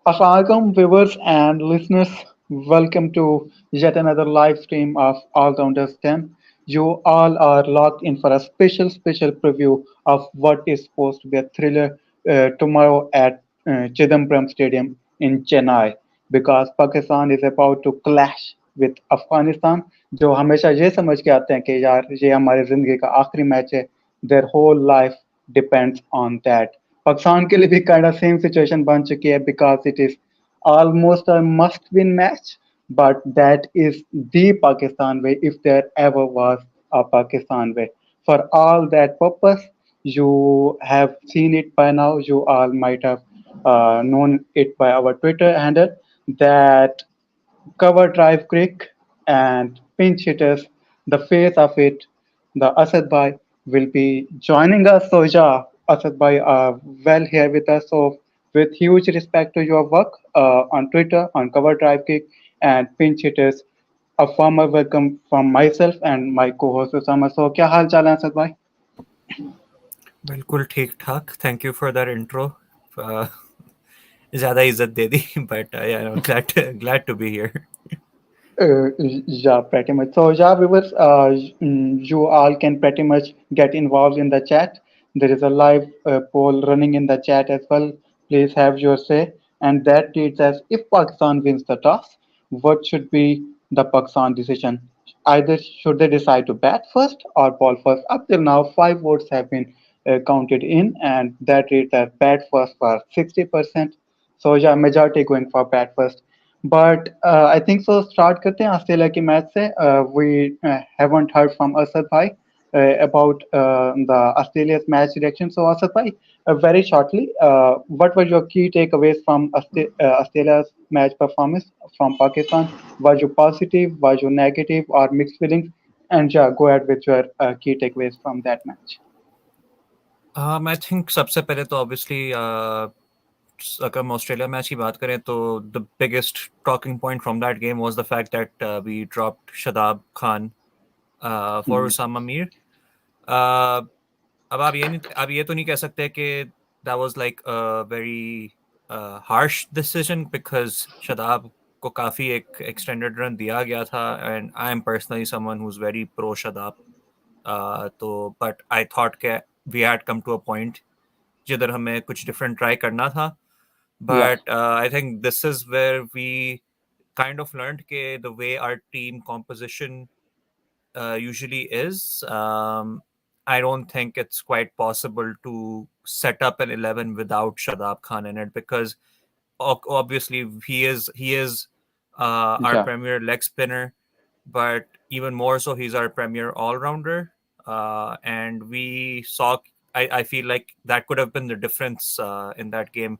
Assalamualaikum viewers and listeners. Welcome to yet another live stream of All Rounders 10. You all are locked in for a special preview of what is supposed to be a thriller tomorrow at Chidambaram Stadium in Chennai because Pakistan is about to clash with Afghanistan जो हमेशा ये समझ के आते हैं कि यार ये हमारी जिंदगी का आखिरी मैच है. Their whole life depends on that. Pakistan के लिए भी kind of same situation बन चुकी है because it is almost a must-win match, but that is the Pakistan way if there ever was a Pakistan way. For all that purpose, you have seen it by now. You all might have known it by our Twitter handle that cover drive quick and pinch hitters, the face of it, the Asad Bhai will be joining us. So yeah, Asad Bhai are well here with us. So with huge respect to your work on Twitter, on cover drive kick and pinch hitters, a formal welcome from myself and my co-host Osama. So क्या हाल चाल है असद भाई? बिल्कुल ठीक ठाक. Thank you for that intro. ज़्यादा इज्जत दे दी but glad to be here. Yeah, pretty much. So, yeah, viewers, you all can pretty much get involved in the chat. There is a live poll running in the chat as well. Please have your say. And that reads as if Pakistan wins the toss, what should be the Pakistan decision? Either should they decide to bat first or ball first? Up till now, 5 votes have been counted in, and that reads as bat first for 60%. So, yeah, majority going for bat first. But I think so. Start करते हैं Australia की match से. We haven't heard from Asad bhai about the Australia's match reaction. So Asad bhai, very shortly, what were your key takeaways from Australia's match performance from Pakistan? Was you positive? Was you negative? Or mixed feelings? And yeah, go ahead with your key takeaways from that match. I think सबसे पहले तो obviously अगर हम Australia match की बात करें तो the biggest talking point from that game was the fact that we dropped Shadab Khan for Mhm. Usama Mir. अब आप ये तो नहीं कह सकते कि that was like a very harsh decision because Shadab को काफ़ी एक एक्सटेंडेड रन दिया गया था and I am personally someone who is very pro Shadab. तो बट आई थॉट के we had come to a point जिधर हमें कुछ डिफरेंट ट्राई करना था. Yeah. But I think this is where we kind of learned के the way our team composition usually is. I don't think it's quite possible to set up an 11 without Shadab Khan in it because obviously he is our Yeah. premier leg spinner, but even more so he's our premier all-rounder. And we saw, I feel like that could have been the difference in that game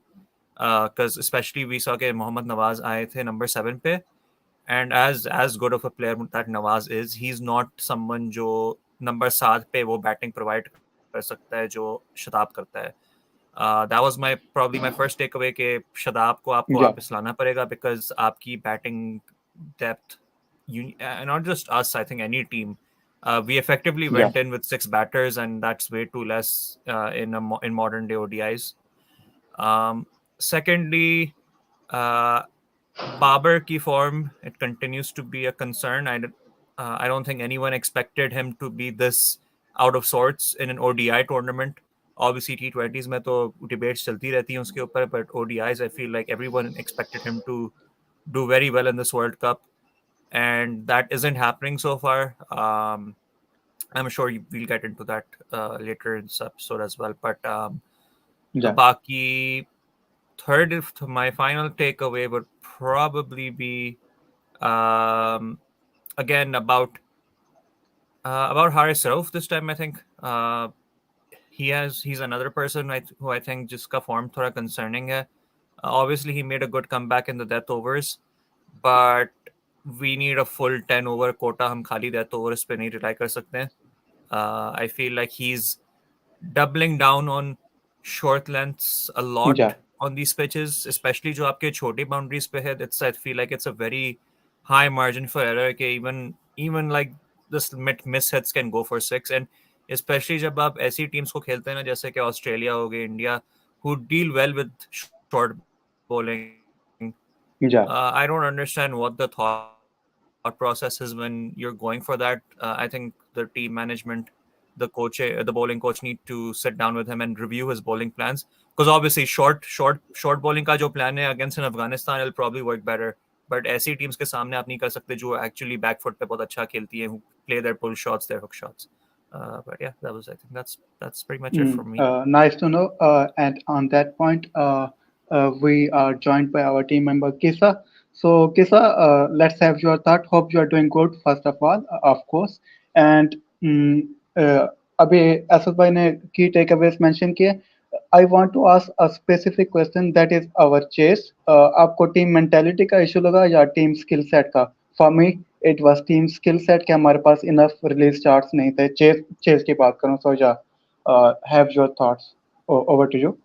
because especially we saw that Mohammad Nawaz आए थे number 7 पे. And as good of a player that Nawaz is, he's not someone जो number 7 पे वो batting provide कर सकता है जो शदाब करता है. That was probably my first takeaway कि शदाब को आपको Yeah. वापस लाना पड़ेगा because आपकी batting depth, not just us, I think any team. We effectively Yeah. went in with 6 batters, and that's way too less in modern day ODIs. Secondly, uh, Babar ki form, it continues to be a concern. I don't think anyone expected him to be this out of sorts in an ODI tournament. Obviously, T20s में तो debates चलती रहती हैं उसके ऊपर, but ODIs, I feel like everyone expected him to do very well in this World Cup, and that isn't happening so far. I'm sure we'll get into that later in this episode as well. But Yeah. Baki, third, my final takeaway would probably be again about Haris Rauf this time. I think he's another person who I think jiska form thoda concerning hai. Obviously, he made a good comeback in the death overs, but we need a full 10 over quota. हम खाली death overs पे नहीं rely कर सकते हैं. I feel like he's doubling down on short lengths a lot Yeah. on these pitches, especially जो आपके छोटे boundaries पे है. I feel like it's a very high margin for error. कि even like this miss hits can go for 6, and especially जब आप ऐसी teams को खेलते हैं ना जैसे कि ऑस्ट्रेलिया हो गई, India, who deal well with short bowling. Yeah. I don't understand what the thought process is when you're going for that. I think the team management, the bowling coach need to sit down with him and review his bowling plans. Because obviously, short bowling का जो plan है against in Afghanistan, it'll probably work better. But ऐसी teams के सामने आप नहीं कर सकते जो actually back foot पे बहुत अच्छा खेलती है, who play their pull shots, their hook shots. But yeah, I think that's pretty much it from me. Nice to know. And on that point, we are joined by our team member Kisa. So Kisa, let's have your thought. Hope you are doing good. First of all, of course. And uh, अभी असद भाई ने key takeaways mention किए. I want to ask a specific question that is our chase. आपको team mentality का issue लगा या team skill set का? For me, it was team skill set कि हमारे पास enough release charts नहीं थे. Chase की बात करूँ so yeah. Have your thoughts. Over to you.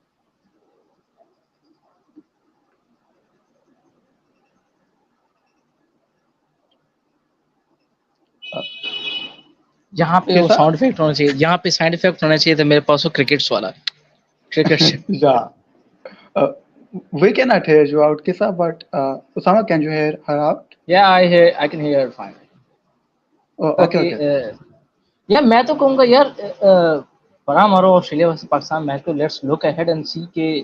यहाँ पे वो Kisa? साउंड इफेक्ट होना चाहिए, यहाँ पे साउंड इफेक्ट होना चाहिए, तो मेरे पास वो क्रिकेट्स वाला cricket. Yeah. Uh, we cannot hear you out, Kisa, but Usama, can you hear her out? या I can hear fine. Okay, बाकी okay. या मैं तो कहूँगा यार, बड़ा मारो ऑस्ट्रेलिया वर्सेस पाकिस्तान मैच को. लेट्स लुक अहेड एंड सी के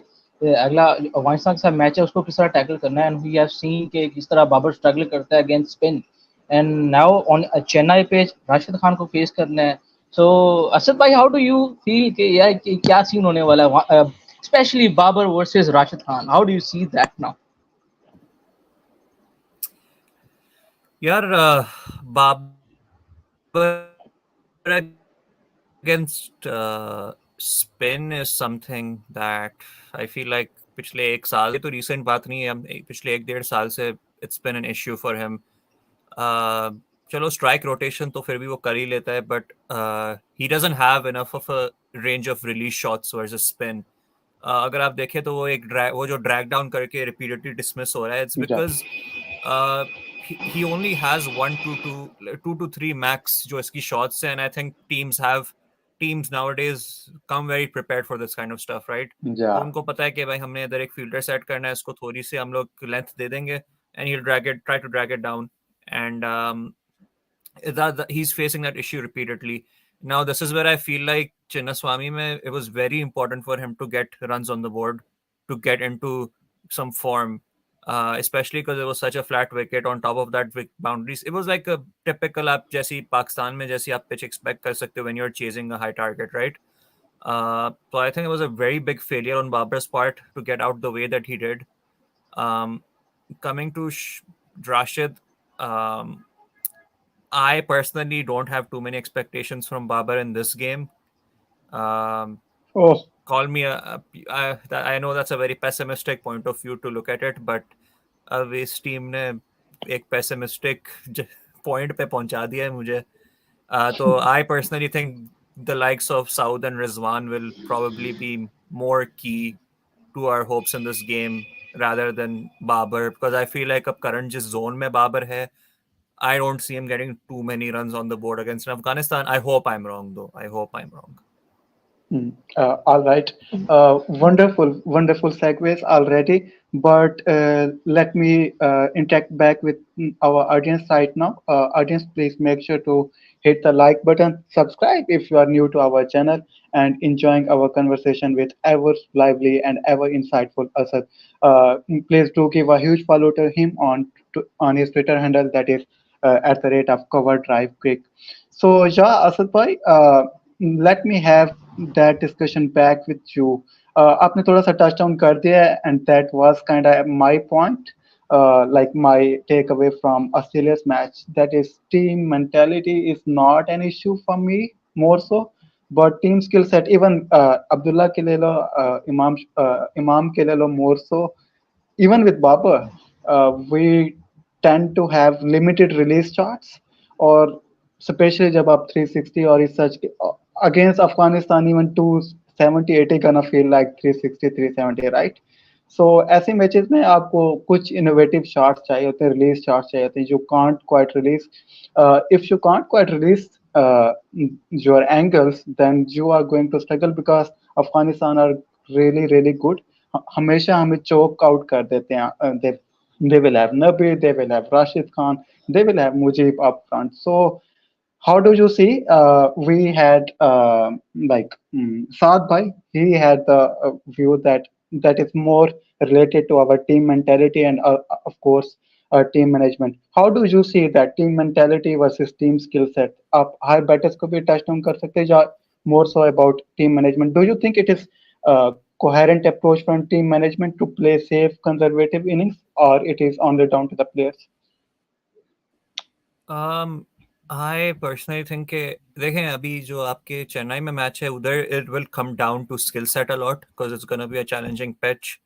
अगला अफगानिस्तान के साथ मैच है, उसको किस तरह टैकल करना है. एंड वी हैव सीन के किस तरह बाबर स्ट्रगल करता है against spin. And now on Chennai पे राशिद खान को फेस करना है. सो असद भाई, हाउ डू यू फील कि यार क्या सीन होने वाला है, especially Babar versus Rashid Khan? How do you see that now? यार Babar against spin is something that I feel like पिछले एक साल, ये तो recent बात नहीं है, पिछले एक डेढ़ साल से it's been an issue for him. चलो strike rotation तो फिर भी वो कर ही लेता है, but he doesn't have enough of a range of release shots versus spin. अगर आप देखें तो वो जो drag down करके repeatedly dismiss हो रहा है, it's because he only has 2 to 3 max जो इसकी shots है, and I think teams nowadays come very prepared for this kind of stuff, right? तो उनको पता है कि भाई हमने इधर एक फील्डर सेट करना है, इसको थोड़ी सी हम लोग लेंथ दे देंगे, and he'll try to drag it down, and he's facing that issue repeatedly. Now this is where I feel like Chinnaswamy it was very important for him to get runs on the board, to get into some form, especially because it was such a flat wicket. On top of that, boundaries, it was like a typical आप जैसी पाकिस्तान में जैसी आप pitch expect कर सकते हो when you're chasing a high target, right? So I think it was a very big failure on Babar's part to get out the way that he did. Coming to Rashid, I personally don't have too many expectations from Babar in this game. Call me I know that's a very pessimistic point of view to look at it, but इस team ने एक pessimistic point पे पहुंचा दिया है मुझे. So I personally think the likes of Saud and Rizwan will probably be more key to our hopes in this game rather than Babar, because I feel like अब current जिस zone में Babar है, I don't see him getting too many runs on the board against Afghanistan. I hope I'm wrong, though. I hope I'm wrong. All right. Wonderful segues already. But let me interact back with our audience right now. Audience, please make sure to hit the like button, subscribe if you are new to our channel, and enjoying our conversation with ever lively and ever insightful Asad. Please do give a huge follow to him on his Twitter handle, that is at the rate of Cover Drive Quick. So yeah, Asad bhai, let me have that discussion back with you. आपने थोड़ा सा touch down कर दिया है, and that was kind of my point, like my takeaway from Australia's match. That is, team mentality is not an issue for me more so, but team skill set. Even Abdullah Kilelo, Imam Kilelo more so. Even with Babar, we tend to have limited release charts, or especially जब आप 360 और इस such against Afghanistan, even 270 80 gonna feel like 360 370, right? So ऐसे matches में आपको कुछ innovative shots चाहिए होते हैं, रिलीज शॉट्स चाहिए होते हैं, you can't quite release. If you can't quite release your angles, then you are going to struggle, because Afghanistan are really good. हमेशा हमें चोक आउट कर देते हैं. They will have Nabi, they will have Rashid Khan, they will have Mujib up front. So how do you see? We had Saad Bhai. He had the view that is more related to our team mentality and of course team management. How do you see that team mentality versus team skill set? आप high batters को भी touch down कर सकते हैं या more so about team management? Do you think it is a coherent approach from team management to play safe, conservative innings, or it is only down to the players? Um, I personally think कि देखें अभी जो आपके चेन्नई में match है उधर it will come down to skill set a lot because it's going to be a challenging pitch.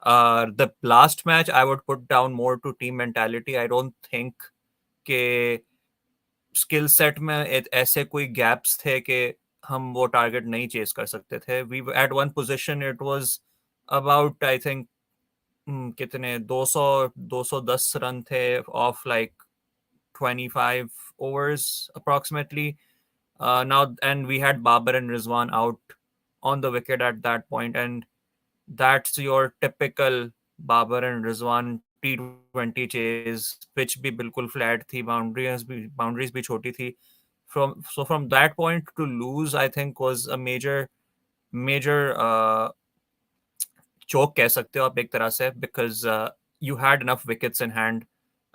The last match I would put down more to team mentality. I don't think कि skill set में ऐसे कोई gaps थे कि हम वो target नहीं chess कर सकते थे. We at one position it was about I think कितने 200 210 रन थे of like 25 overs approximately. Now and we had Babar and Rizwan out on the wicket at that point, and that's your typical Babar and Rizwan T20 chase. Pitch भी बिल्कुल flat थी, boundaries भी छोटी थी. From that point to lose, I think was a major choke कह सकते हो आप एक तरह से, because you had enough wickets in hand,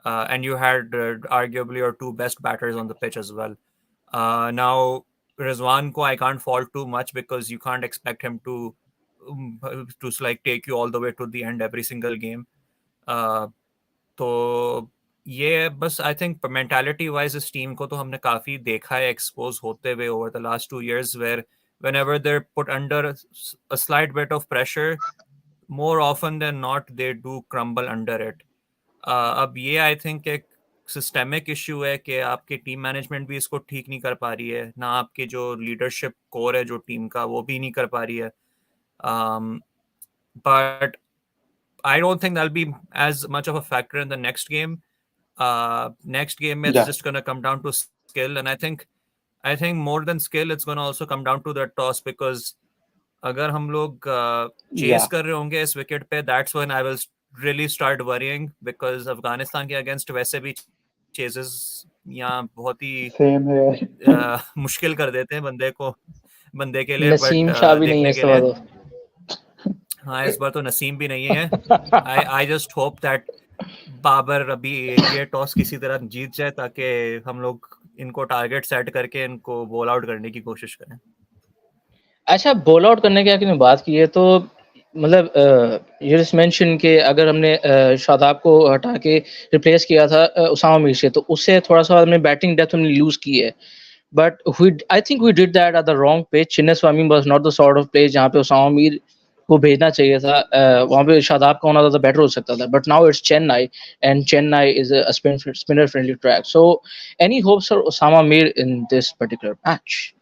and you had arguably your two best batters on the pitch as well. Now Rizwan ko I can't fault too much because you can't expect him to like take you all the way to the end every single game. तो ये बस I think mentality wise इस team को तो हमने काफी देखा है एक्सपोज होते हुए over the last 2 years where whenever they're put under a slight bit of pressure, more often than not they do crumble under it. अब ये आई थिंक एक सिस्टेमिक इशू है कि आपकी टीम मैनेजमेंट भी इसको ठीक नहीं कर पा रही है, ना आपके जो लीडरशिप कोर है जो टीम का वो भी नहीं कर पा रही है. But I don't think that'll be as much of a factor in the next game. Next game it's Yeah, just gonna come down to skill, and I think more than skill, it's gonna also come down to the toss because अगर हम लोग chess yeah, कर रहे होंगे इस wicket पे, that's when I will really start worrying because Afghanistan के against वैसे भी चेजेस यहाँ बहुत ही same here. मुश्किल कर देते हैं बंदे के लिए, बट नसीम शाह भी नहीं है देखने इस के दफा लिए. तो. हाँ, इस बार तो नसीम भी नहीं है. I just hope that Babar अभी ये टॉस किसी तरह जीत जाए ताकि हम लोग इनको टारगेट सेट करके इनको बॉल आउट करने की कोशिश करें. अच्छा, बॉल आउट करने की आपने बात की है तो मतलब यू जस्ट मेंशन कि अगर हमने शादाब को हटा के रिप्लेस किया था उसामा मीर से, तो उससे थोड़ा सा हमने बैटिंग डेप्थ हमने लूज की है. But I think we did that at the wrong pitch. Chinnaswamy was not the sort of place जहाँ पे उसामा मीर को भेजना चाहिए था. वहाँ पे शादाब का होना ज़्यादा बेटर हो सकता था. But now it's Chennai and Chennai is a spinner friendly track. So any hopes for Usama Mir in this particular match?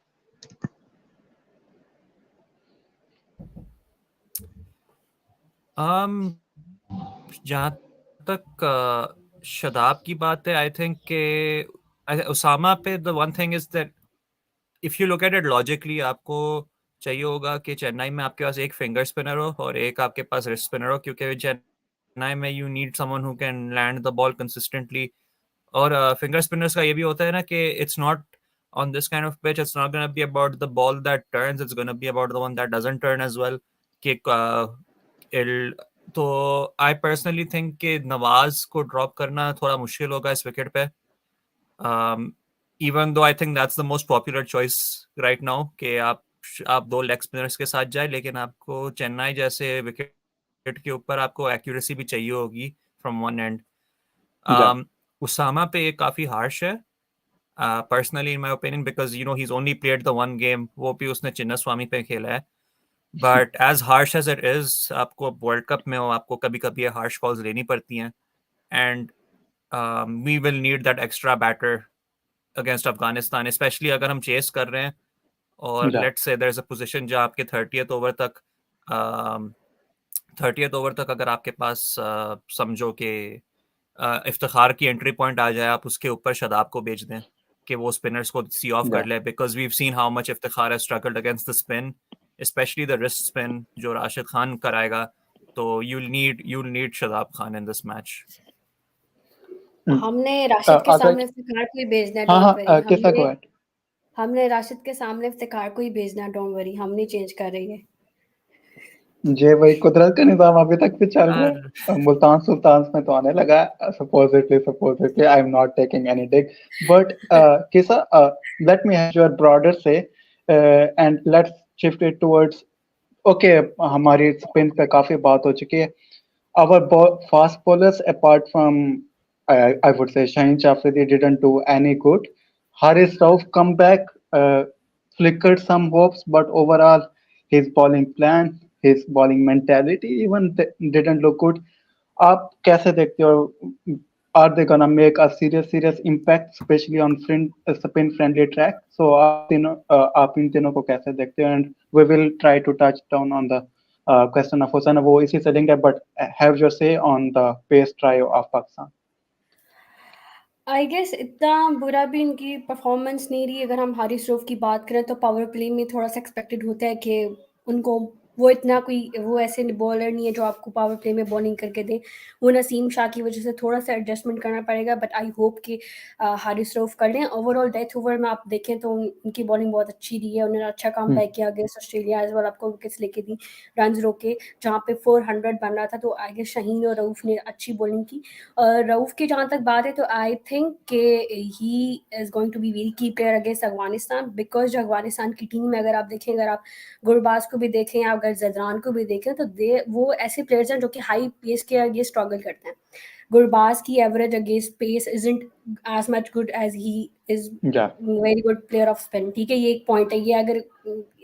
जहाँ तक शदाब की बात है, आई थिंक के उसामा पे the one thing is that if you look at it logically, आपको चाहिए होगा कि चेन्नई में आपके पास एक फिंगर स्पिनर हो और एक आपके पास रिस्ट स्पिनर हो, क्योंकि चेन्नई में you need someone who can land the ball consistently. और फिंगर स्पिनर्स का ये भी होता है ना कि it's not on this kind of pitch, it's not going to be about the ball that turns, it's going to be about the one that doesn't turn as well. Kick तो I personally think कि नवाज को drop करना थोड़ा मुश्किल होगा इस wicket पे. Even though I think that's the most popular choice right now कि आप दो लेग स्पिनर्स के साथ जाए, लेकिन आपको चेन्नई जैसे विकेट के ऊपर आपको एक्यूरेसी भी चाहिए होगी from one end. Yeah, Usama पे काफी हार्श है personally in my opinion because you know he is only played the one game, वो भी उसने चिन्नास्वामी पे खेला है. But as harsh as it is, आपको वर्ल्ड कप में हो आपको कभी कभी हार्श कॉल्स लेनी पड़ती हैं, and we will need that extra batter against Afghanistan, especially अगर हम चेस कर रहे हैं और yeah, let's say there is a position जहां आपके 30th ओवर तक अगर आपके पास समझो कि इफ्तिखार की एंट्री पॉइंट आ जाए, आप उसके ऊपर शदाब को भेज दें कि वो स्पिनर्स को सी ऑफ कर yeah, ले, because we seen how much Iftikhar has struggled against the spin, especially the wrist spin जो राशिद खान कराएगा. तो you'll need Shadab Khan in this match. हमने राशिद के अगर सामने इफ्तिखार को ही भेजना है, हाँ डोंट हाँ वरी। कैसा को है हमने राशिद के सामने इफ्तिखार को ही भेजना है, डोंट वरी, हम नहीं चेंज कर रही है। ये वही कुदरत का निजाम अभी तक भी चल रहा यार है मुल्तान सुल्तान में तो आने लगा supposedly I am not taking any dig but Kisa let me have your broader say and let's shift it towards okay हमारी स्पिन पे काफी बात हो चुकी है our fast bowlers apart from I would say Shaheen Shafridi didn't do any good. Haris Rauf comeback flickered some hopes, but overall his bowling plan, his bowling mentality even didn't look good. आप कैसे देखते हो? Are they gonna make a serious impact, especially on spin friendly track? So आप इन तीनों को कैसे देखते हो? And we will try to touch down on the question of Hossain. वो इसी से लेंगे, but have your say on the pace trio of Pakistan. I guess इतना बुरा भी इनकी परफॉर्मेंस नहीं रही। अगर हम हारिस रऊफ की बात करें तो पावर प्ले में थोड़ा सा एक्सपेक्टेड होता है कि उनको वो इतना कोई वो ऐसे बॉलर नहीं है जो आपको पावर प्ले में बॉलिंग करके दे। वो नसीम शाह की वजह से थोड़ा सा एडजस्टमेंट करना पड़ेगा, बट आई होप कि हारिस रऊफ कर लें। ओवरऑल डेथ ओवर में आप देखें तो उनकी बॉलिंग बहुत अच्छी रही है। उन्होंने अच्छा काम बैक किया अगेंस्ट ऑस्ट्रेलिया एज वेल, आपको विकेट्स लेके दी, रन रोके जहाँ पे 400 बन रहा था। तो आई गेस शाहीन और रऊफ ने अच्छी बॉलिंग की। रऊफ की जहाँ तक बात है तो आई थिंक कि he is going to be very key player against Afghanistan, because Afghanistan की टीम में अगर आप देखें, अगर आप गुरबाज को भी देखें या अगर जदरान को भी देखें तो वो ऐसे प्लेयर्स हैं जो कि हाई पेस के अगेंस्ट स्ट्रगल करते हैं। गुरबाज की average against pace isn't as much good as he is Yeah. Very good player of spin. ठीक है, ये एक पॉइंट है ये। अगर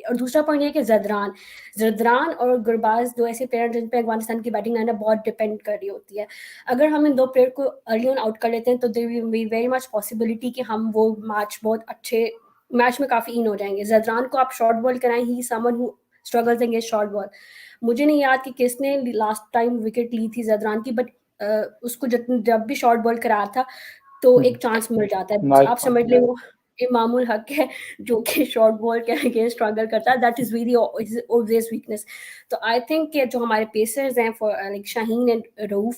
और दूसरा पॉइंट ये कि जदरान और गुरबाज दो ऐसे प्लेयर जिन पे अफगानिस्तान की बैटिंग लाइनअप बहुत डिपेंड कर रही होती है। अगर हम इन दो प्लेयर को अर्ली ऑन आउट कर लेते हैं तो there will be very much possibility कि हम वो बहुत अच्छे मैच में काफ़ी इन हो जाएंगे। जदरान को आप शॉर्ट बॉल कराएं, ही someone who struggles against short ball. मुझे नहीं याद कि किसने लास्ट टाइम विकेट ली थी जदरान की, बट उसको जब भी शॉर्ट बॉल कराया था तो एक चांस मिल जाता है। Nice आप point. समझ ले वो इमामुल हक है जो कि शॉर्ट बॉल के अगेंस्ट स्ट्रगल करता है। That is very obvious weakness. तो आई थिंक कि जो हमारे पेसर्स हैं for like Shaheen and Rauf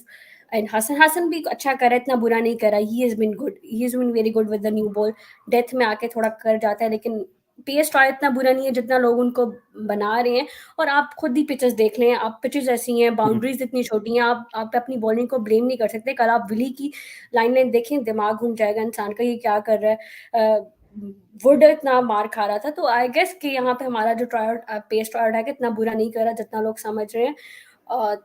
and Hasan भी अच्छा कर रहा है, इतना बुरा नहीं कर रहा। He is been very good with the new ball. Death में आके थोड़ा कर जाता है, लेकिन पेस ट्राई इतना बुरा नहीं है जितना लोग उनको बना रहे हैं। और आप खुद ही पिचेस देख लें, आप पिचेस ऐसी हैं, बाउंड्रीज इतनी छोटी हैं, आप अपनी बॉलिंग को ब्लेम नहीं कर सकते। कल आप विली की लाइन देखें, दिमाग घूम जाएगा इंसान का, ये क्या कर रहा है। वुड इतना मार खा रहा था। तो आई गेस कि यहाँ पे हमारा जो पेस ट्रायल है इतना बुरा नहीं कर रहा जितना लोग समझ रहे हैं।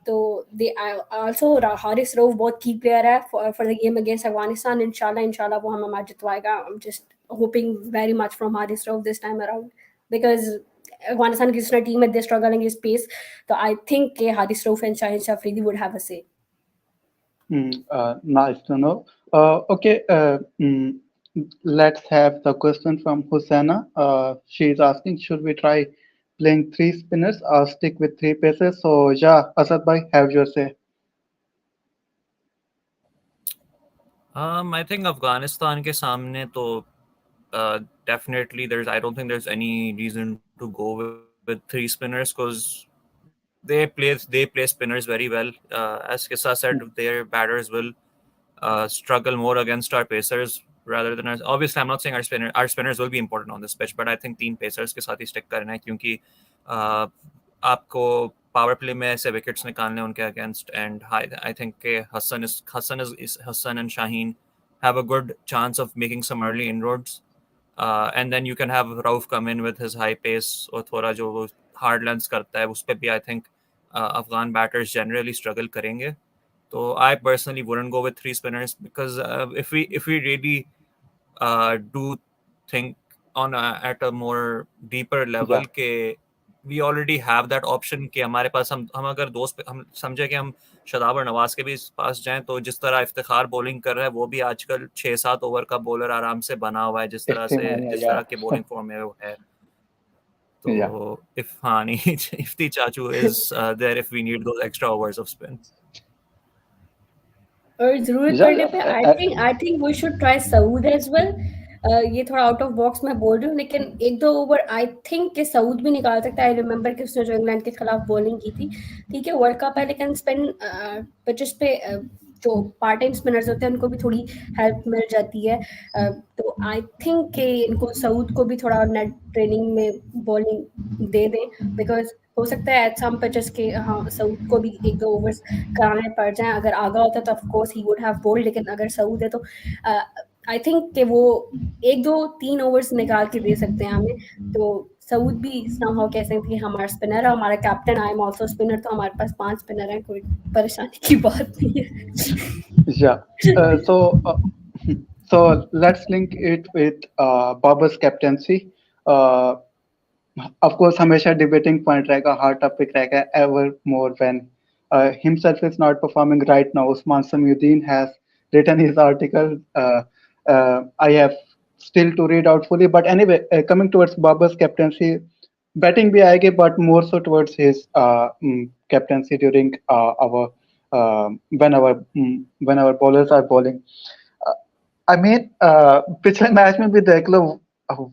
तो दे आल्सो हारिस रऊफ बहुत की प्लेयर है for the game against Afghanistan. इंशाल्लाह वो हमें मैच जितवाएगा। I am just hoping very much from Haris Rauf this time around, because Afghanistan की जिस टीम में दे स्ट्रगलिंग इज पेस। तो आई थिंक कि Haris Rauf and Shaheen Afridi would have a से। Nice to know. Okay, let's have the question from Hussaina. She is asking, should we try playing three spinners or stick with three pacers? So, yeah, Asad bhai, have your say. I think Afghanistan ke सामने तो definitely I don't think there's any reason to go with three spinners because they play spinners very well. As Kissa said, their batters will struggle more against our pacers rather than us. Obviously, I'm not saying our spinners will be important on this pitch, but I think तीन pacers के साथ ही stick करना है क्योंकि आपको power play में ऐसे wickets निकालने उनके अगेंस्ट एंड आई थिंक के Hasan and Shaheen have a good chance of making some early inroads. And then you can have Rauf come in with his high pace और थोड़ा जो वो hard lengths करता है उस पर भी I think Afghan batters generally struggle करेंगे. So I personally wouldn't go with three spinners because if we really do think at a more deeper level के we already have that option कि हमारे पास हम अगर हम समझे कि हम शदाब और नवाज के भी पास जाएं तो जिस तरह इफ्तिखार बॉलिंग कर रहा है वो भी आजकल 6-7 ओवर का बॉलर आराम से बना हुआ है जिस तरह के बॉलिंग फॉर्म में वो है. तो Ifti Chachu is there if we need those extra overs of spin. और जरूरत पड़ने पे I think we should try Saud as well. ये थोड़ा आउट ऑफ बॉक्स मैं बोल रही हूँ, लेकिन एक दो ओवर आई थिंक कि सऊद भी निकाल सकता है। आई रिमेंबर कि उसने जो इंग्लैंड के खिलाफ बॉलिंग की थी, ठीक है वर्ल्ड कप है, लेकिन स्पिन पिचेस पे जो पार्ट टाइम स्पिनर्स होते हैं उनको भी थोड़ी हेल्प मिल जाती है। तो आई थिंक कि इनको सऊद को भी थोड़ा नेट ट्रेनिंग में बॉलिंग दे दें, बिकॉज हो सकता है एट सम पिचेस के हाँ सऊद को भी एक दो ओवर्स कराने पड़ जाएं। अगर आगा होता तो of course he would have bowled, लेकिन अगर सऊद है तो आई थिंक कि वो एक दो तीन ओवर्स निकाल के दे सकते हैं हमें। तो सऊद भी समहाउ कह सकते हैं हमारा स्पिनर है, हमारा captain. I am also spinner, तो हमारे पास 5 स्पिनर हैं, कोई परेशानी की बात नहीं है। Yeah. So let's link it with Babar's captaincy. Uh, of course, हमेशा debating point रहेगा, hard topic रहेगा, ever more when himself is not performing right now. Usman Samiuddin has written his article. I have still to read out fully, but anyway, coming towards Babar's captaincy, batting भी आएगी, but more so towards his captaincy during our when our bowlers are bowling. I mean, पिछले match में भी देख लो,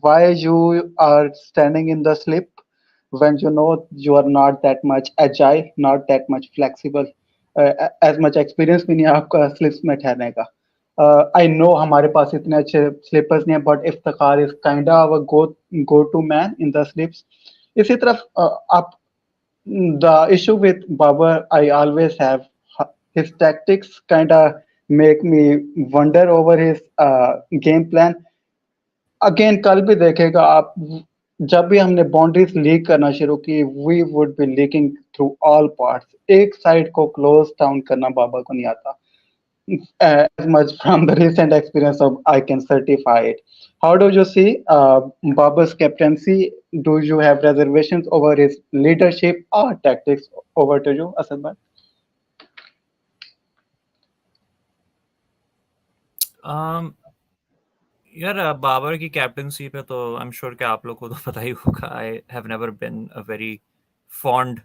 why you are standing in the slip when you know you are not that much agile, not that much flexible, as much experience भी नहीं है आपका slips में ठहरने का. I know हमारे पास इतने अच्छे स्लिपर्स नहीं है, but Iftikhar is kinda our go to man in the slips. इसी तरफ आप the issue with Babar I always have his tactics kinda make me wonder over his game plan. Again कल भी देखेगा आप, जब भी हमने बाउंड्रीज लीक करना शुरू की, we would be leaking through all parts. एक साइड को क्लोज डाउन करना बाबा को नहीं आता. As much from the recent experience of I can certify it. How do you see Babar's captaincy? Do you have reservations over his leadership or tactics? Over to you, Asad bhai. यार बाबर की captaincy पे तो I am sure कि आप लोग को तो पता ही होगा. I have never been a very fond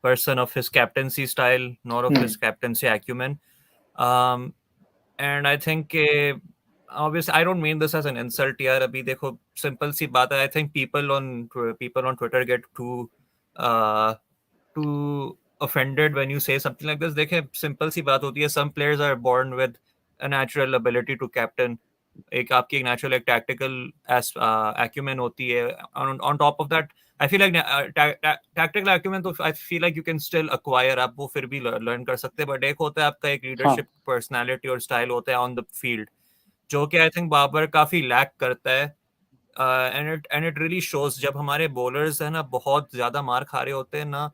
person of his captaincy style nor of his captaincy acumen. And I think obviously I don't mean this as an insult यार. अभी देखो simple सी बात है. I think people on Twitter get too offended when you say something like this. देखें simple सी बात होती है. Some players are born with a natural ability to captain. एक आपकी नेचुरल एक टैक्टिकल acumen होती है. On top of that, I feel like tactical acumen तो I feel like you can still acquire. आप वो फिर भी लर्न कर सकते हैं. बट एक होता है आपका एक लीडरशिप पर्सनालिटी और स्टाइल होता है ऑन द फील्ड, जो कि आई थिंक बाबर काफी लैक करता है. And it really shows. जब हमारे बॉलर्स है ना बहुत ज्यादा मार खा रहे होते हैं ना,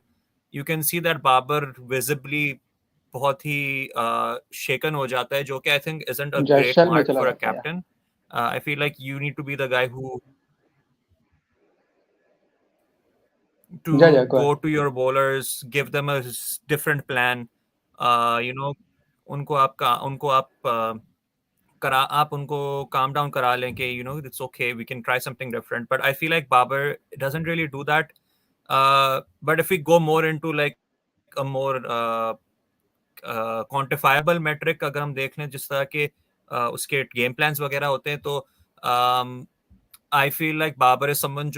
you can see that Babar visibly बहुत ही शेकन हो जाता है, जो कि I think isn't a great mark for a captain. I feel like you need to be the guy who to go to your bowlers, give them a different plan. उनको आप उनको calm down करा लें कि it's okay, we can try something different. But I feel like Babar doesn't really do that. But if we go more into like a more quantifiable metric, अगर हम देख लें जिस तरह के उसके game plans वगैरह होते हैं, तो I feel like Babar is someone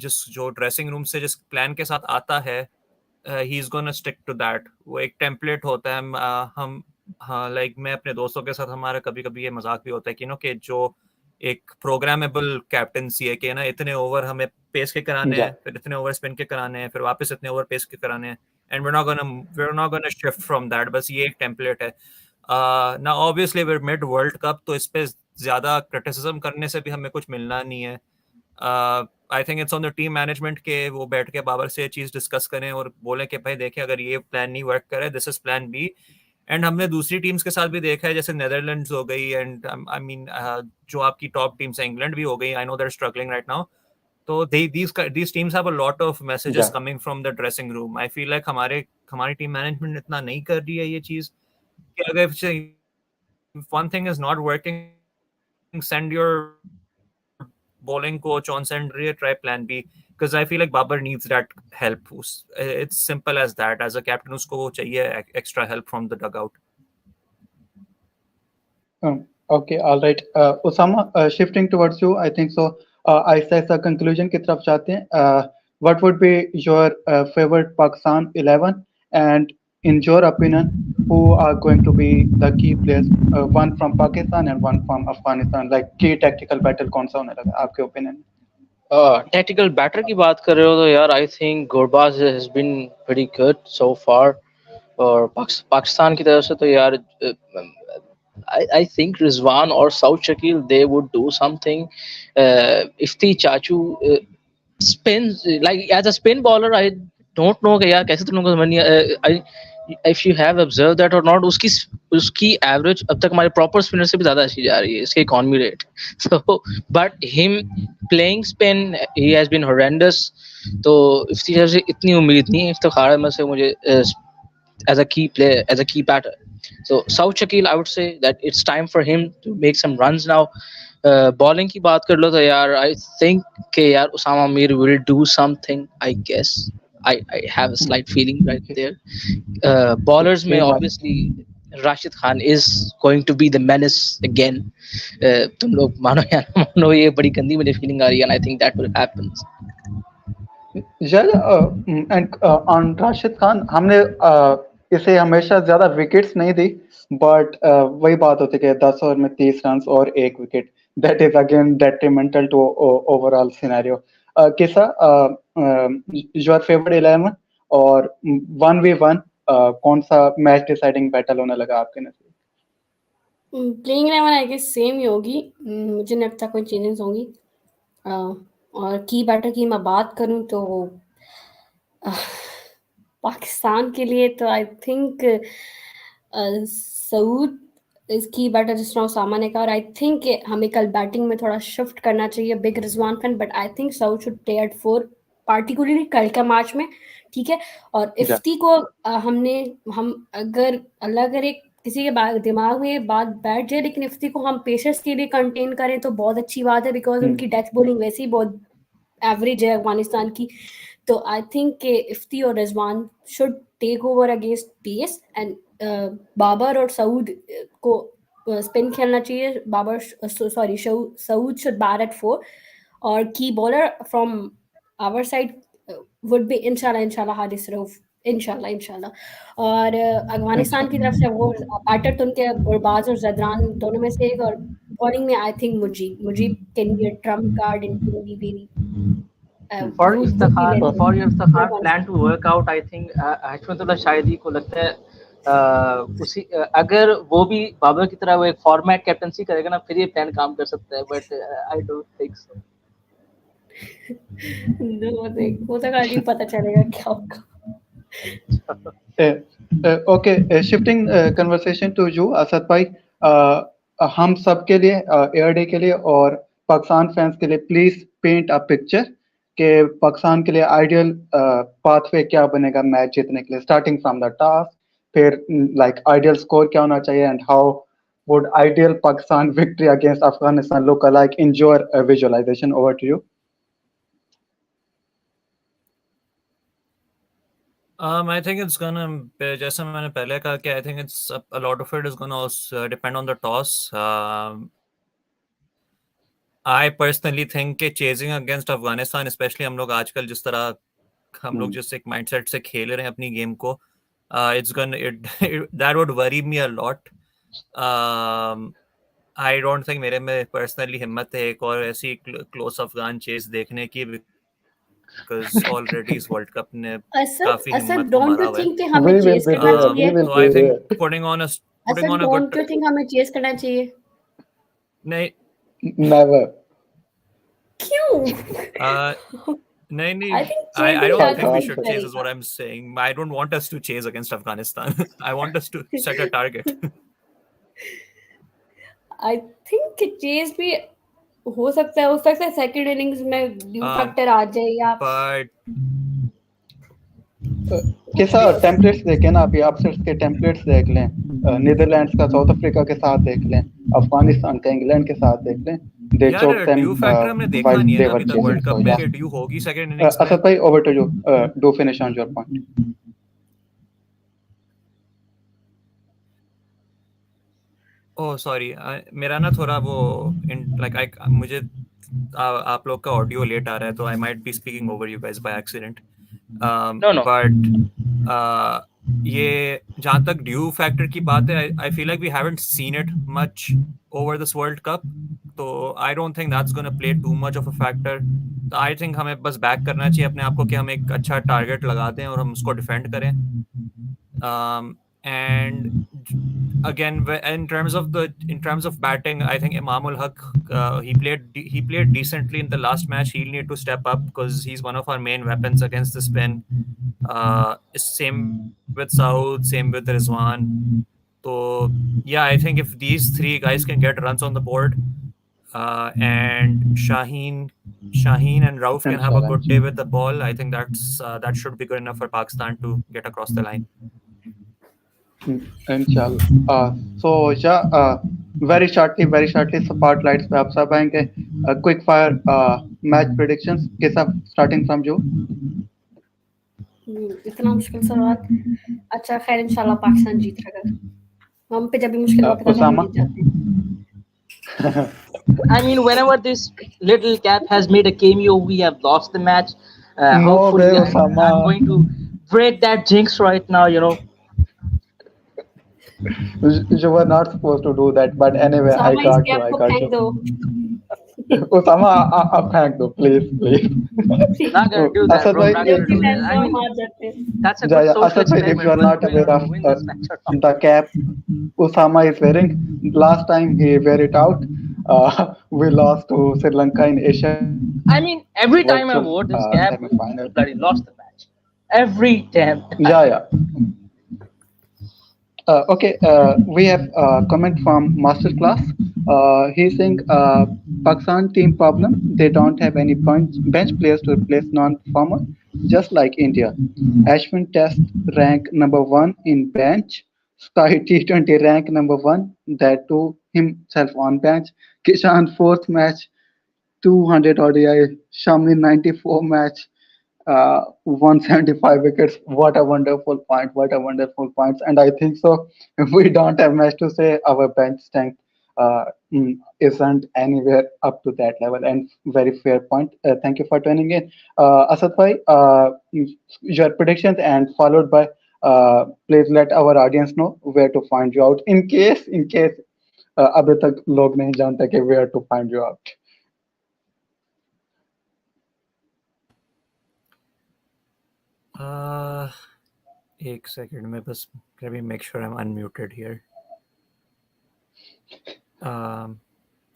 जो ड्रेसिंग रूम से जिस प्लान के साथ आता है, he is gonna stick to that. वो एक टेम्पलेट होता है. हम लाइक मैं अपने दोस्तों के साथ, हमारा कभी कभी ये मजाक भी होता है कि कि जो एक प्रोग्रामेबल कैप्टनसी है कि ना इतने ओवर हमें पेस के कराने हैं, फिर इतने ओवर स्पिन के कराने हैं, फिर वापस इतने ओवर पेस के कराने हैं, and we're not gonna shift from that. बस ये एक टेम्पलेट है. ना obviously we're mid world cup, तो इस पे ज्यादा क्रिटिसिज्म करने से भी हमें कुछ मिलना नहीं है. I think it's on the team management के वो बैठ के बाबर से ये चीज डिस्कस करें और बोले कि भाई देखें अगर ये प्लान नहीं वर्क करे, this is plan B. And हमने दूसरी टीम्स के साथ भी देखा है, जैसे नेदरलैंड्स हो गई, एंड आई मीन जो आपकी टॉप टीम्स है, इंग्लैंड भी हो गई. I know they are struggling right now. तो these teams have a lot of messages coming from the dressing room. I feel like हमारी टीम मैनेजमेंट इतना नहीं कर रही है ये चीज कि अगर one thing is not working, send your bowling coach on, send try plan B, because I feel like Babar needs that help. It's simple as that. As a captain, उसको चाहिए extra help from the dugout. Okay, all right. Osama, shifting towards you, I think so. Aahista Aahista conclusion की तरफ जाते हैं. What would be your favorite Pakistan 11? And in your opinion, who are going to be the key players? One from Pakistan and one from Afghanistan. Like key tactical battle कौन सा होने लगा आपके opinion में? टेक्टिकल बैटर की बात कर रहे हो तो यार I think Gurbaz has been very good so far, और पाकिस्तान की तरफ से तो यार I think Rizwan or Saud Shakil they would do something. Ifti Chachu spins like as a spin bowler. I don't know कि यार कैसे तुम लोगों को समझ नहीं I if you have observed that or not, उसकी एवरेज अब तक हमारे प्रॉपर स्पिनर से भी ज्यादा अच्छी जा रही है इसके economy rate. So but him playing spin he has been horrendous. तो इफ्ती से इतनी उम्मीद नहीं है इफ्तिखार अहमद से मुझे as a key player, as a key batter. So Saud Shakil, I would say that it's time for him to make some runs now. Bowling की बात कर लो तो यार I think कि यार Usama Mir will do something. I guess I have a slight feeling right there. Bowlers में Same. obviously Rashid Khan is going to be the menace again. तुम लोग मानो या ना मानो ये बड़ी गंदी मुझे feeling आ रही है and I think that will happen. And on Rashid Khan हमने इसे हमेशा ज्यादा विकेट्स नहीं दी, बट वही बात होती है कि 10 ओवर में 30 रन और एक wicket, that is again detrimental to overall scenario. किसा योर फेवरेट 11 और 1v1 कौन सा मैच डिसाइडिंग बैटल होने लगा आपके नजर? प्लेइंग 11 आई गेस सेम ही होगी, मुझे नहीं लगता कोई चेंजेस होंगी. और की बैटर की मैं बात करूं तो पाकिस्तान के लिए तो आई थिंक सऊद इज की बैटर जिस तरह उसामा ने कहा, और आई थिंक हमें कल बैटिंग में थोड़ा शिफ्ट करना चाहिए. Big Rizwan fan, but I think Saud should play at 4 particularly कल का मैच में, ठीक है. और इफ्ती को हम अगर एक किसी के दिमाग में ये बात बैठ जाए, लेकिन इफ्ती को हम पेसर्स के लिए कंटेन करें तो बहुत अच्छी बात है, बिकॉज उनकी डेथ बॉलिंग वैसे ही बहुत एवरेज है अफगानिस्तान की. तो आई थिंक इफ्ती और Rizwan should take over against pace, and Babar और सऊद को स्पिन खेलना चाहिए. सऊद शुड बैट एट 4, और की bowler from our side would be इंशाल्लाह हारिस रऊफ, इंशाल्लाह. और अफगानिस्तान की तरफ से वो बैटर तो उनके गुरबाज और जदरान दोनों में से एक, और बॉलिंग में I think Mujeeb can be a trump card and can be very For your Iftikhar plan to work out, I think Hashmatullah Shahidi को लगता है उसी अगर वो भी बाबर की तरह वो एक फॉर्मेट कैप्टनसी करेगा ना, फिर ये प्लान काम कर सकता है, but I don't think so. वो तो कल ही पता चलेगा क्या होगा. Okay, shifting conversation to you, Asad भाई. हम सब के लिए एयर डे के लिए और पाकिस्तान फैंस के लिए प्लीज पेंट अ पिक्चर कि पाकिस्तान के लिए आइडियल पाथवे क्या बनेगा मैच जीतने के लिए, स्टार्टिंग फ्रॉम द टॉस, फिर लाइक आइडियल स्कोर क्या होना चाहिए, and how would ideal Pakistan victory against Afghanistan look like in your visualisation. Over to you. I think it's gonna, जैसे मैंने पहले कहा कि I think it's a lot of it is gonna depend on the toss. I personally think कि chasing against Afghanistan, especially हम लोग आजकल जिस तरह हम लोग जिस एक mindset से खेल रहे हैं अपनी गेम को, it's gonna that would worry me a lot. I don't think मेरे में personally हिम्मत है एक और ऐसी close अफगान chase देखने की, because already इस वर्ल्ड कप ने काफी हिम्मत को मारा हुआ है. कि हमें चेस करना चाहिए? So I think putting on a good. Do you think हमें चेस करना चाहिए? नहीं, Never. क्यों? नहीं, I don't think we chasing should chase is what I'm saying. I don't want us to chase against Afghanistan. I want us to set a target. I think कि chess भी हो सकता है सेकंड इनिंग्स में due factor आ जाए, या But कैसा templates देखें ना, अभी अपसेट्स के टेम्पलेट्स देख लें, नीदरलैंड्स का साउथ अफ्रीका के साथ देख लें, अफगानिस्तान का इंग्लैंड के साथ देख लें. दे चोक देम ड्यू फैक्टर हमने देखा नहीं है ना अभी तक वर्ल्ड कप में कि ड्यू होगी सेकंड इनिंग्स में. असद भाई, over to you. Do finish on your point. Oh sorry, मेरा ना थोड़ा वो मुझे आप लोग का ऑडियो लेट आ रहा है, तो I might be speaking over you guys by accident. No. But ये जहाँ तक ड्यू फैक्टर की बात है, I feel like we haven't seen it much over this world cup, तो I don't think that's gonna play too much of a factor. तो I think हमें बस बैक करना चाहिए अपने आप को कि हम एक अच्छा टारगेट लगा दें और हम उसको डिफेंड करें। And again, in terms of batting, I think Imam ul Haq, he played decently in the last match. He'll need to step up because he's one of our main weapons against the spin. Same with Saud, same with Rizwan. So yeah, I think if these three guys can get runs on the board, and Shaheen and Rauf can have a Inshallah. good day with the ball, I think that should be good enough for Pakistan to get across the line. Inshallah. So yeah, very shortly spotlights पे आप सब आएंगे. Quick fire match predictions के साथ starting from you. इतना मुश्किल सवाल. अच्छा खैर इंशाल्लाह पाकिस्तान जीतेगा. हम पे जब भी मुश्किल वक्त आता है हम Osama. जीत जाते हैं. I mean, whenever this little cap has made a cameo, we have lost the match. No Hopefully, way, I'm Osama. going to break that jinx right now. You were not supposed to do that, but anyway, I Osama इस got you. Cap I को got फेंक you. दो. Osama, आप फेंक दो, please. Not gonna do that, Asad bro. bhai, Not gonna do that. फेंक I दो mean, हार जाते हैं. that's a good social Asad bhai, if experiment. you are Whether not we're aware gonna of win this match or not. the cap Osama is wearing, last time he wear it out, we lost to Sri Lanka in Asia I mean, every virtual time I wore this cap, semi-final. we bloody lost the match. Every damn time. Yeah. Okay, we have a comment from Masterclass. He's saying Pakistan team problem. They don't have any bench players to replace non-performer, just like India. Ashwin Test rank number 1 in bench. Sky T20 rank number 1. That too himself on bench. Kishan fourth match 200 ODI. Shami 94 match. 175 wickets. What a wonderful point! What a wonderful point! And I think so. We don't have much to say. Our bench strength isn't anywhere up to that level. And very fair point. Thank you for tuning in, Asad bhai. Your predictions and followed by please let our audience know where to find you out in case अभी तक लोग नहीं जानते कि where to find you out. एक second में बस let me make sure I'm unmuted here.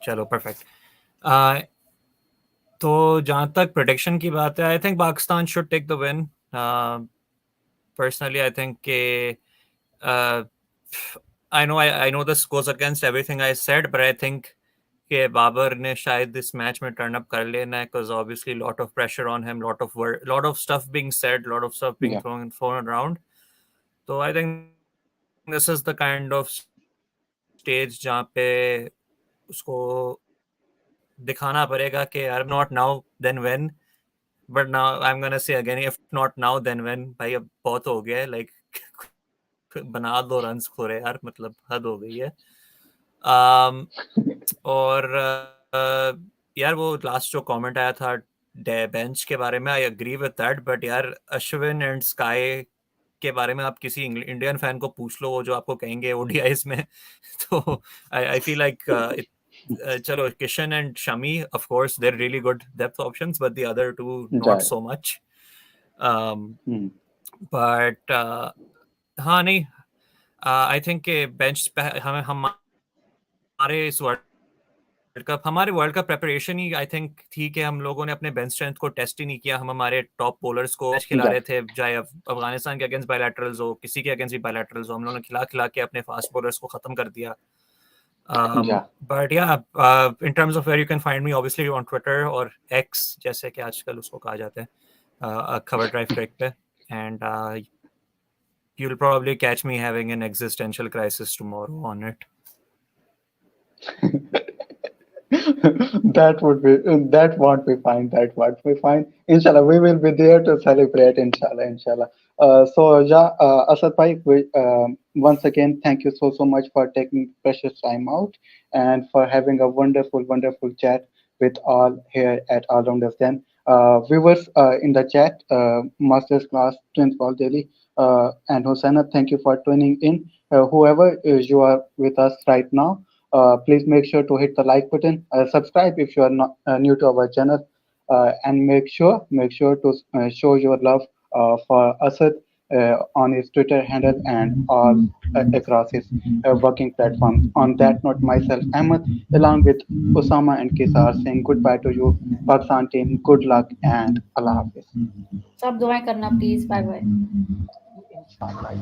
चलो perfect. तो जहाँ तक prediction की बात है, I think Pakistan should take the win. Personally, I think I know this goes against everything I said, but I think कि बाबर ने शायद इस मैच में टर्न अप कर लेना है, because obviously lot of pressure on him, lot of stuff being said, lot of stuff being thrown around. So I think this is the kind of stage जहाँ पे उसको दिखाना पड़ेगा कि यार not now then when, but now I'm gonna say again, if not now then when. भाई अब बहुत हो गया है, like बना दो रन्स खोरे यार, मतलब हद हो गई है. और यार वो लास्ट जो कमेंट आया था बेंच के बारे में, I agree with that, but यार अश्विन एंड स्काई के बारे में आप किसी इंडियन फैन को पूछ लो, वो जो आपको कहेंगे ओडीआईज में. तो आई फील लाइक चलो Kishan and Shami, of course they are really good depth options, but the other two not so much. But हाँ नहीं, आई थिंक बेंच पे हमारे इस हमारे वर्ल्ड कप प्रेपरेशन ही आई थिंक थी कि हम लोगों ने अपने बेंच स्ट्रेंथ को टेस्ट ही नहीं किया. हम हमारे टॉप बॉलर्स को मैच खिला रहे थे, चाहे अफगानिस्तान के अगेंस्ट बायलैटरल्स हो, किसी के अगेंस्ट भी बायलैटरल्स हो, हम लोगों ने खिला के अपने फास्ट बॉलर्स को खत्म कर दिया. बट या in terms of where you can find me obviously on Twitter और एक्स, जैसे कि आजकल उसको कहा जाता है, खबर ड्राइव क्रिक पे, and you'll probably catch me having an existential crisis tomorrow on it. That won't be fine. That won't be fine. Inshallah, we will be there to celebrate. Inshallah, inshallah. So yeah, Asad bhai, once again, thank you so much for taking precious time out and for having a wonderful chat with all here at All Rounders. Then viewers in the chat, Masters Class Twins Ball Daily, and Hosanna, thank you for tuning in. Whoever you are with us right now. Please make sure to hit the like button, subscribe if you are not new to our channel, and make sure to show your love for Asad on his Twitter handle and all across his working platforms. On that note, myself Ahmed, along with Osama and Kisar, saying goodbye to you, Pakistan team. Good luck and Allah Hafiz. सब दुआएं करना please, bye bye. Inshallah.